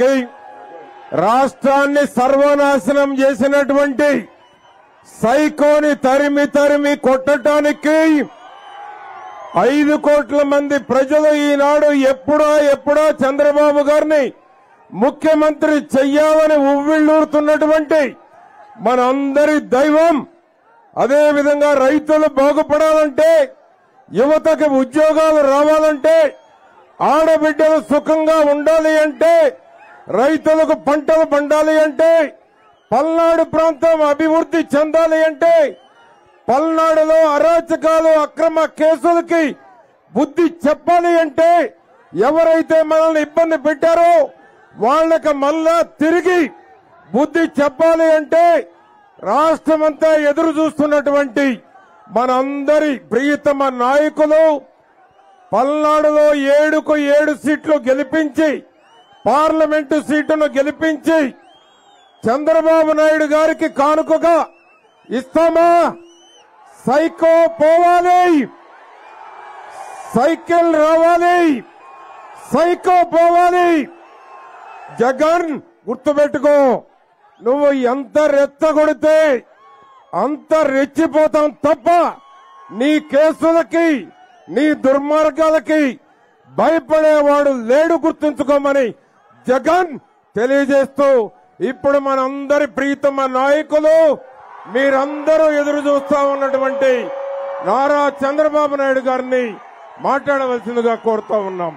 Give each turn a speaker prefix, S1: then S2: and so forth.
S1: చేయటానికి రాష్ట్రాన్ని సర్వనాశనం చేసినటువంటి సైకోని తరిమి తరిమి కొట్టడానికి 5 కోట్ల మంది ప్రజలు ఈనాడు ఎప్పుడో చంద్రబాబు గారిని ముఖ్యమంత్రి చెయ్యాలని ఉవ్విళ్లూరుతున్నటువంటి మనందరి దైవం. అదేవిధంగా రైతులు బాగుపడాలంటే, యువతకి ఉద్యోగాలు రావాలంటే, ఆడబిడ్డలు సుఖంగా ఉండాలి అంటే, రైతులకు పంటలు పండాలి అంటే, పల్నాడు ప్రాంతం అభివృద్ధి చెందాలి అంటే, పల్నాడులో అరాచకాలు అక్రమ కేసులకి బుద్ధి చెప్పాలి అంటే, ఎవరైతే మనల్ని ఇబ్బంది పెట్టారో వాళ్ళకి మళ్ళా తిరిగి బుద్ధి చెప్పాలి అంటే, రాష్ట్రమంతా ఎదురు చూస్తున్నటువంటి మనందరి ప్రియతమ నాయకులు పల్నాడులో 7కు 7 సీట్లు గెలిపించి, పార్లమెంటు సీటును గెలిపించి చంద్రబాబు నాయుడు గారికి కానుకగా ఇస్తామా? సైకో పోవాలి, సైకిల్ రావాలి, సైకో పోవాలి. జగన్ గుర్తుపెట్టుకో, నువ్వు ఎంత రెచ్చగొడితే అంత రెచ్చిపోతాం తప్ప నీ కేసులకి, నీ దుర్మార్గాలకి భయపడేవాడు లేడు, గుర్తుంచుకోమని జగన్ తెలియజేస్తూ, ఇప్పుడు మనందరి ప్రీతమ నాయకులు, మీరందరూ ఎదురు చూస్తా ఉన్నటువంటి నారా చంద్రబాబు నాయుడు గారిని మాట్లాడవలసిందిగా కోరుతా ఉన్నాం.